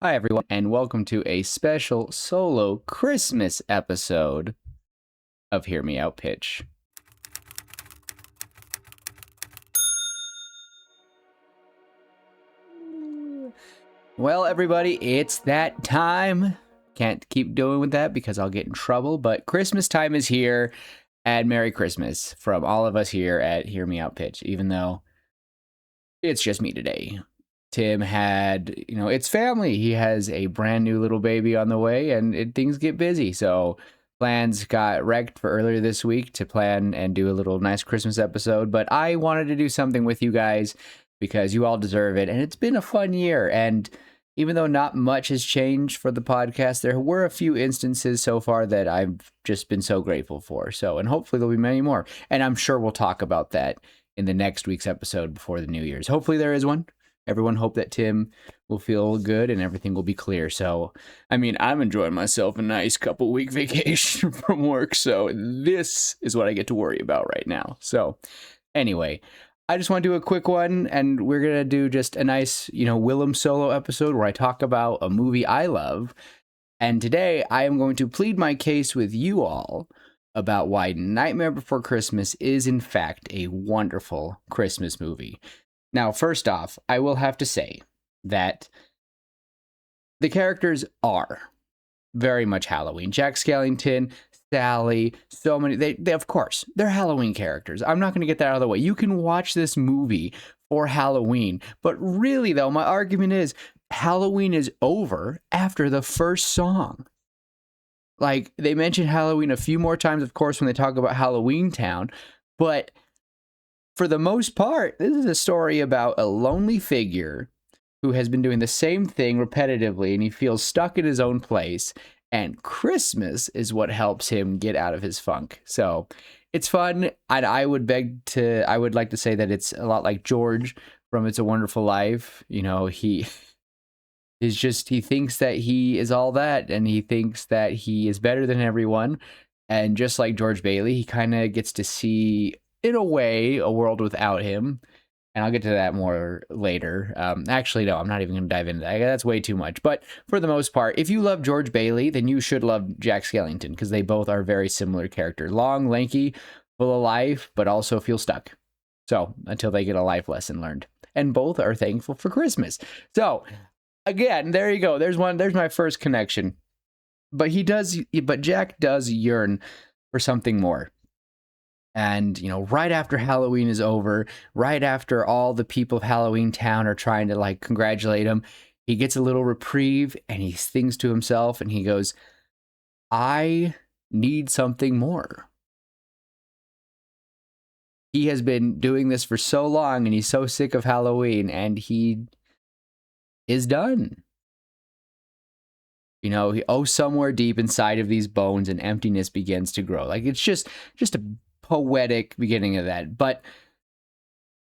Hi, everyone, and welcome to a special solo Christmas episode of Hear Me Out Pitch. Well, everybody, it's that time. Can't keep doing with that because I'll get in trouble, but Christmas time is here, and Merry Christmas from all of us here at Hear Me Out Pitch, even though it's just me today. Tim had, it's family. He has a brand new little baby on the way, and things get busy. So plans got wrecked for earlier this week to plan and do a little nice Christmas episode. But I wanted to do something with you guys because you all deserve it. And it's been a fun year. And even though not much has changed for the podcast, there were a few instances so far that I've just been so grateful for. So, and hopefully there'll be many more. And I'm sure we'll talk about that in the next week's episode before the New Year's. Hopefully there is one. Everyone hope that Tim will feel good and everything will be clear. So, I mean, I'm enjoying myself a nice couple week vacation from work. So this is what I get to worry about right now. So anyway, I just want to do a quick one, and we're going to do just a nice, Willem solo episode where I talk about a movie I love. And today I am going to plead my case with you all about why Nightmare Before Christmas is in fact a wonderful Christmas movie. Now, first off, I will have to say that the characters are very much Halloween. Jack Skellington, Sally, so many, they of course, they're Halloween characters. I'm not going to get that out of the way. You can watch this movie for Halloween, but really, though, my argument is Halloween is over after the first song. Like, they mention Halloween a few more times, of course, when they talk about Halloween Town, but for the most part, this is a story about a lonely figure who has been doing the same thing repetitively, and he feels stuck in his own place, and Christmas is what helps him get out of his funk. So it's fun, and I would like to say that it's a lot like George from It's a Wonderful Life. He thinks that he is all that, and he thinks that he is better than everyone, and just like George Bailey, he kind of gets to see, in a way, a world without him. And I'll get to that more later. Actually, no, I'm not even going to dive into that. That's way too much. But for the most part, if you love George Bailey, then you should love Jack Skellington, because they both are very similar characters. Long, lanky, full of life, but also feel stuck. So, until they get a life lesson learned. And both are thankful for Christmas. So, again, there you go. There's my first connection. But Jack does yearn for something more. And, right after Halloween is over, right after all the people of Halloween Town are trying to, congratulate him, he gets a little reprieve, and he thinks to himself, and he goes, I need something more. He has been doing this for so long, and he's so sick of Halloween, and he is done. Somewhere deep inside of these bones, an emptiness begins to grow. It's just a poetic beginning of that. But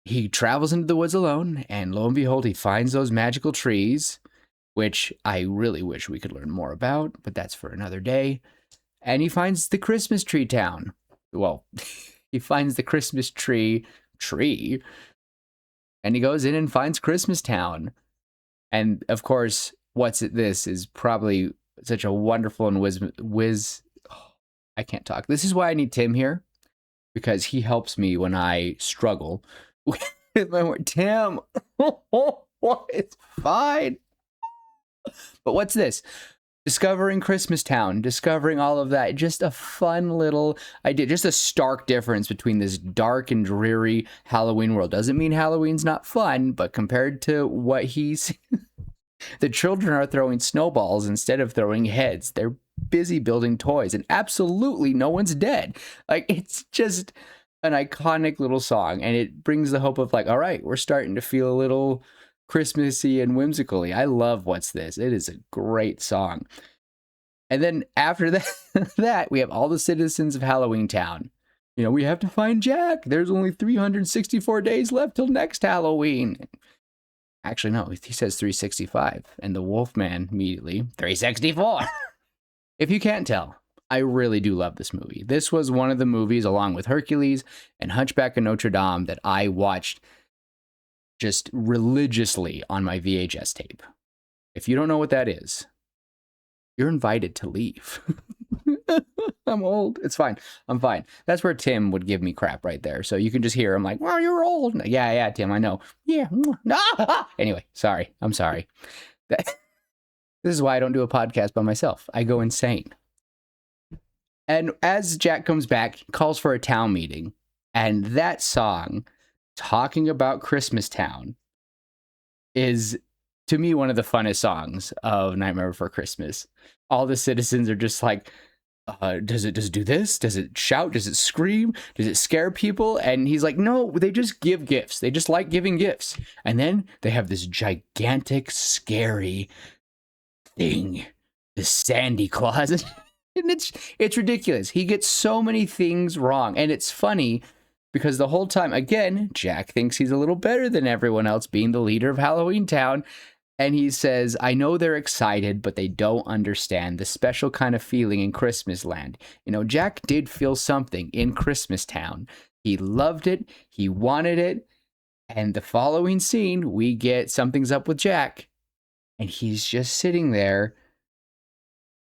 he travels into the woods alone, and lo and behold, he finds those magical trees, which I really wish we could learn more about, but that's for another day. And he finds the Christmas tree town. Well, he finds the Christmas tree, and he goes in and finds Christmas Town. And of course, this is probably such a wonderful and I can't talk. This is why I need Tim here, because he helps me when I struggle with my word. Tim, it's fine. But what's this? Discovering Christmas Town, discovering all of that. Just a fun little idea. Just a stark difference between this dark and dreary Halloween world. Doesn't mean Halloween's not fun, but compared to what he's... The children are throwing snowballs instead of throwing heads. They're busy building toys, and absolutely no one's dead. It's just an iconic little song, and it brings the hope of all right, we're starting to feel a little Christmassy and whimsically. I love What's This. It is a great song. And then after that, we have all the citizens of Halloween Town. We have to find Jack. There's only 364 days left till next Halloween. Actually, no, he says 365, and the Wolfman immediately, 364. If you can't tell, I really do love this movie. This was one of the movies, along with Hercules and Hunchback of Notre Dame, that I watched just religiously on my VHS tape. If you don't know what that is, you're invited to leave. I'm old. It's fine. I'm fine. That's where Tim would give me crap right there. So you can just hear him like, well, you're old. Yeah, Tim, I know. Yeah. Anyway, sorry. I'm sorry. This is why I don't do a podcast by myself. I go insane. And as Jack comes back, he calls for a town meeting. And that song, talking about Christmas Town, is, to me, one of the funnest songs of Nightmare Before Christmas. All the citizens are just like, does it do this? Does it shout? Does it scream? Does it scare people? And he's like, no, they just give gifts. They just like giving gifts. And then they have this gigantic, scary thing, the Sandy Claus. And it's ridiculous. He gets so many things wrong. And it's funny because the whole time, again, Jack thinks he's a little better than everyone else, being the leader of Halloween Town. And he says, I know they're excited, but they don't understand the special kind of feeling in Christmas land. You know, Jack did feel something in Christmas Town. He loved it. He wanted it. And the following scene, we get Something's Up with Jack. And he's just sitting there.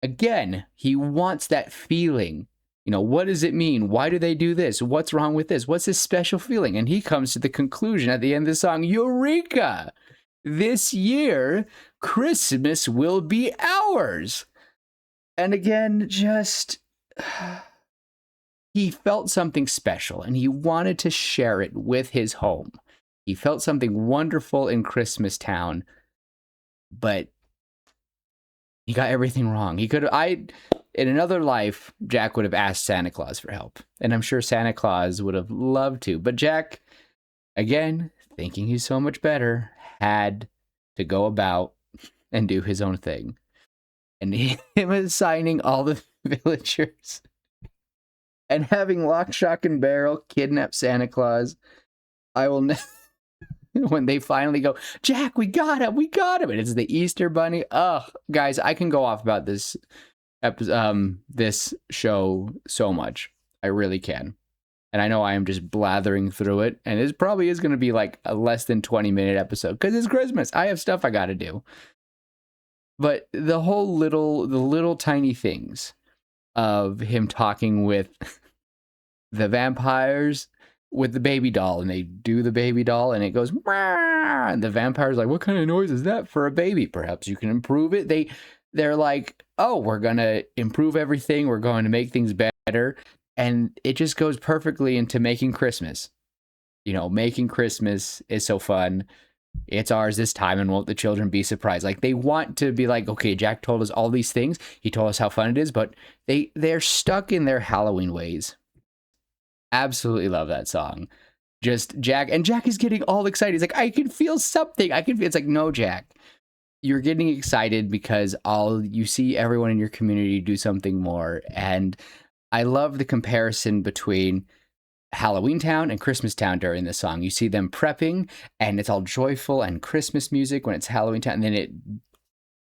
Again, he wants that feeling. You know, what does it mean? Why do they do this? What's wrong with this? What's this special feeling? And he comes to the conclusion at the end of the song, Eureka! This year, Christmas will be ours. And again, just, he felt something special and he wanted to share it with his home. He felt something wonderful in Christmas Town, but he got everything wrong. He could have, in another life, Jack would have asked Santa Claus for help. And I'm sure Santa Claus would have loved to. But Jack, again, thinking he's so much better, had to go about and do his own thing. And him assigning all the villagers and having Lock, Shock, and Barrel kidnap Santa Claus. I will when they finally go, Jack, we got him. And it's the Easter Bunny. Oh, guys, I can go off about this this show so much. I really can. And I know I am just blathering through it. And it probably is going to be like a less than 20-minute episode because it's Christmas. I have stuff I got to do. But the little tiny things of him talking with the vampires with the baby doll, and they do the baby doll and it goes, Mah! And the vampire's like, what kind of noise is that for a baby? Perhaps you can improve it. They're like, oh, we're going to improve everything. We're going to make things better. And it just goes perfectly into making Christmas. You know, making Christmas is so fun. It's ours this time, and won't the children be surprised? Like, they want to be like, okay, Jack told us all these things. He told us how fun it is, but they're stuck in their Halloween ways. Absolutely love that song. Just Jack is getting all excited. He's like, I can feel something. It's like, no, Jack. You're getting excited because you see everyone in your community do something more. And I love the comparison between Halloween Town and Christmas Town during this song. You see them prepping and it's all joyful and Christmas music when it's Halloween Town. And then it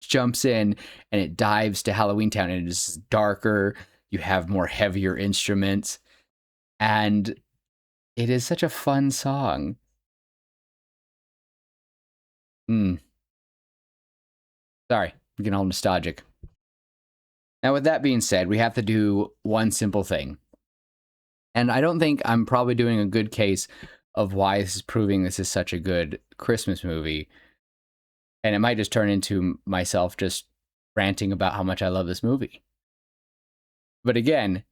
jumps in and it dives to Halloween Town and it is darker. You have more heavier instruments. And it is such a fun song. Sorry, I'm getting all nostalgic. Now, with that being said, we have to do one simple thing. And I don't think I'm probably doing a good case of why this is proving this is such a good Christmas movie. And it might just turn into myself just ranting about how much I love this movie. But again,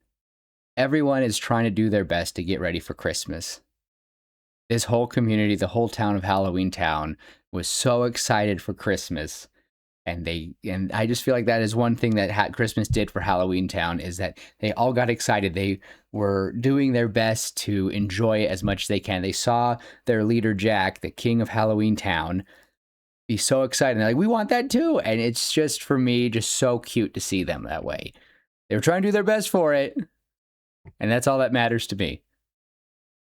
everyone is trying to do their best to get ready for Christmas. This whole community, the whole town of Halloween Town, was so excited for Christmas. And I just feel like that is one thing that Christmas did for Halloween Town, is that they all got excited. They were doing their best to enjoy it as much as they can. They saw their leader, Jack, the king of Halloween Town, be so excited. They're like, we want that too. And it's just, for me, just so cute to see them that way. They were trying to do their best for it. And that's all that matters to me.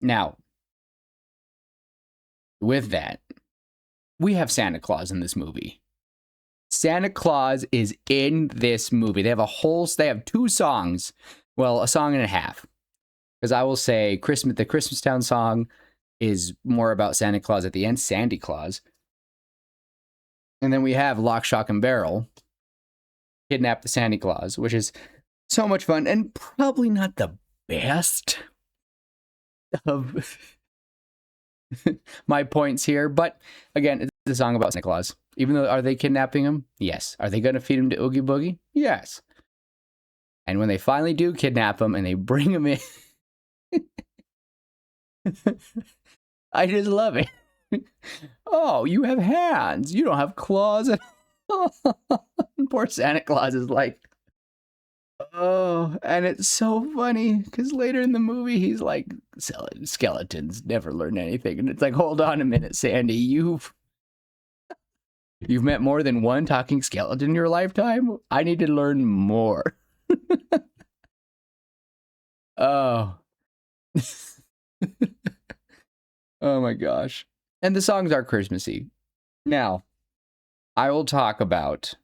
Now, with that, we have Santa Claus in this movie. Santa Claus is in this movie. They have 2 songs. Well, a song and a half. Because I will say the Christmas Town song is more about Santa Claus at the end, Sandy Claus. And then we have Lock, Shock, and Barrel, Kidnap the Santa Claus, which is so much fun and probably not the best of my points here. But again, it's a song about Santa Claus. Even though, are they kidnapping him? Yes. Are they going to feed him to Oogie Boogie? Yes. And when they finally do kidnap him and they bring him in, I just love it. Oh, you have hands. You don't have claws. Poor Santa Claus is like, oh, and it's so funny because later in the movie he's like, skeletons never learn anything, and it's like, hold on a minute, Sandy, you've met more than one talking skeleton in your lifetime. I need to learn more. Oh. Oh my gosh. And the songs are Christmassy. Now, I will talk about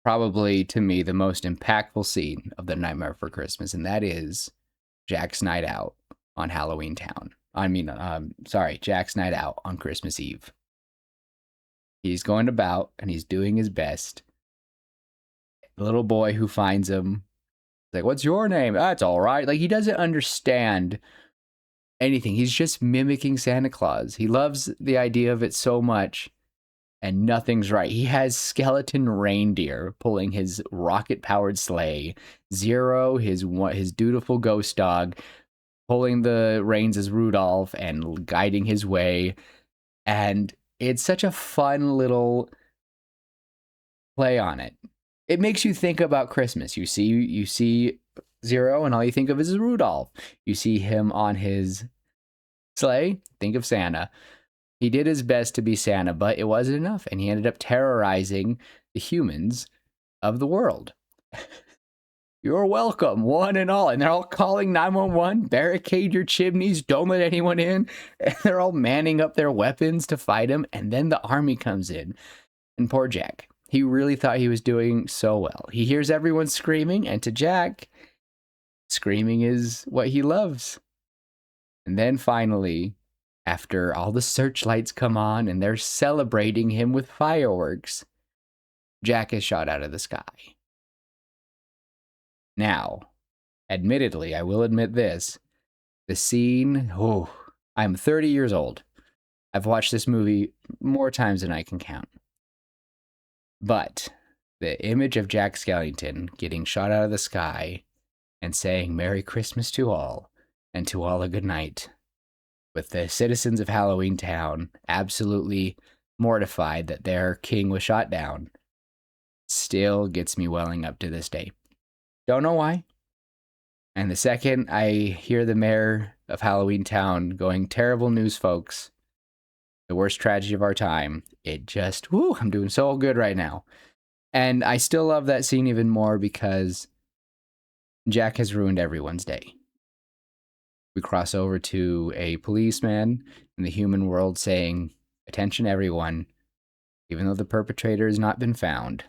probably, to me, the most impactful scene of The Nightmare Before Christmas, and that is Jack's night out on Halloween Town. Jack's night out on Christmas Eve. He's going about, and he's doing his best. The little boy who finds him, like, what's your name? That's all right. Like, he doesn't understand anything. He's just mimicking Santa Claus. He loves the idea of it so much, and nothing's right. He has skeleton reindeer pulling his rocket-powered sleigh. Zero, his dutiful ghost dog, pulling the reins as Rudolph and guiding his way. And it's such a fun little play on it. It makes you think about Christmas. You see Zero, and all you think of is Rudolph. You see him on his sleigh, think of Santa. He did his best to be Santa, but it wasn't enough, and he ended up terrorizing the humans of the world. You're welcome, one and all. And they're all calling 911, barricade your chimneys, don't let anyone in. And they're all manning up their weapons to fight him, and then the army comes in. And poor Jack, he really thought he was doing so well. He hears everyone screaming, and to Jack, screaming is what he loves. And then finally, after all the searchlights come on and they're celebrating him with fireworks, Jack is shot out of the sky. Now, admittedly, I will admit this, the scene, I'm 30 years old. I've watched this movie more times than I can count. But the image of Jack Skellington getting shot out of the sky and saying Merry Christmas to all, and to all a good night, with the citizens of Halloween Town absolutely mortified that their king was shot down, still gets me welling up to this day. Don't know why. And the second I hear the mayor of Halloween Town going, terrible news, folks, the worst tragedy of our time, it just, I'm doing so good right now. And I still love that scene even more because Jack has ruined everyone's day. We cross over to a policeman in the human world saying, attention everyone, even though the perpetrator has not been found,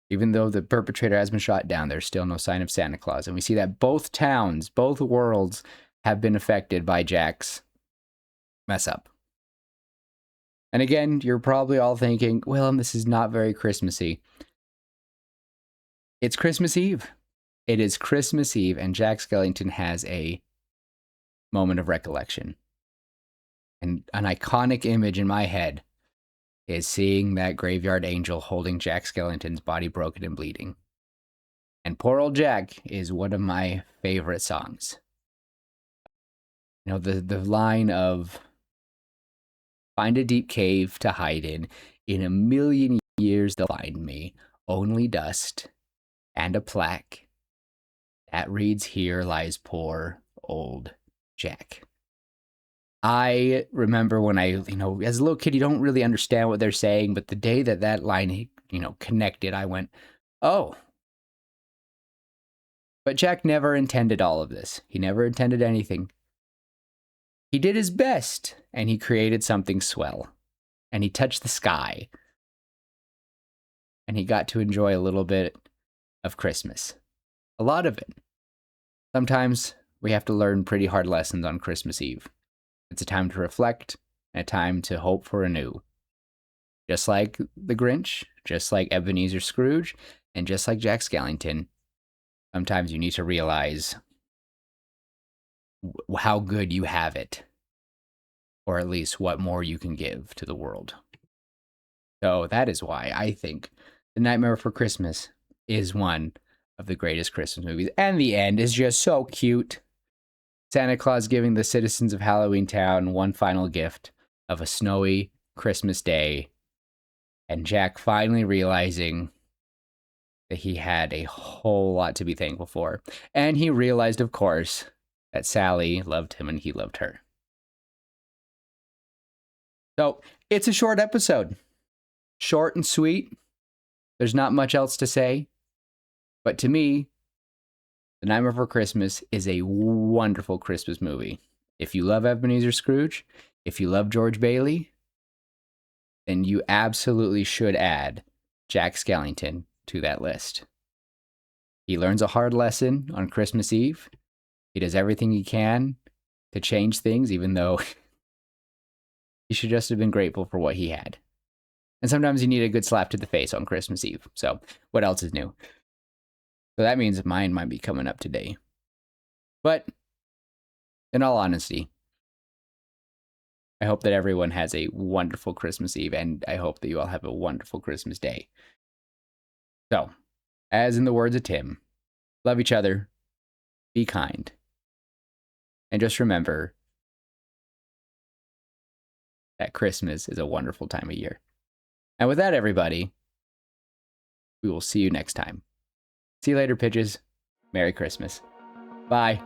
even though the perpetrator has been shot down, there's still no sign of Santa Claus. And we see that both towns, both worlds have been affected by Jack's mess up. And again, you're probably all thinking, Willem, this is not very Christmassy. It's Christmas Eve. It is Christmas Eve, and Jack Skellington has a moment of recollection. And an iconic image in my head is seeing that graveyard angel holding Jack Skellington's body broken and bleeding. And Poor Old Jack is one of my favorite songs. You know, the line of, find a deep cave to hide in a million years they'll find me, only dust and a plaque that reads, here lies poor old Jack. I remember when as a little kid, you don't really understand what they're saying, but the day that line, connected, I went, oh. But Jack never intended all of this. He never intended anything. He did his best, and he created something swell. And he touched the sky. And he got to enjoy a little bit of Christmas. A lot of it. Sometimes we have to learn pretty hard lessons on Christmas Eve. It's a time to reflect, and a time to hope for anew. Just like the Grinch, just like Ebenezer Scrooge, and just like Jack Skellington, sometimes you need to realize how good you have it, or at least what more you can give to the world. So that is why I think The Nightmare Before Christmas is one of the greatest Christmas movies. And the end is just so cute. Santa Claus giving the citizens of Halloween Town one final gift of a snowy Christmas day. And Jack finally realizing that he had a whole lot to be thankful for. And he realized, of course, that Sally loved him and he loved her. So it's a short episode. Short and sweet. There's not much else to say. But to me, The Nightmare Before Christmas is a wonderful Christmas movie. If you love Ebenezer Scrooge, if you love George Bailey, then you absolutely should add Jack Skellington to that list. He learns a hard lesson on Christmas Eve. He does everything he can to change things, even though he should just have been grateful for what he had. And sometimes you need a good slap to the face on Christmas Eve. So what else is new? So that means mine might be coming up today. But in all honesty, I hope that everyone has a wonderful Christmas Eve, and I hope that you all have a wonderful Christmas Day. So, as in the words of Tim, love each other, be kind, and just remember that Christmas is a wonderful time of year. And with that, everybody, we will see you next time. See you later, pitches. Merry Christmas. Bye.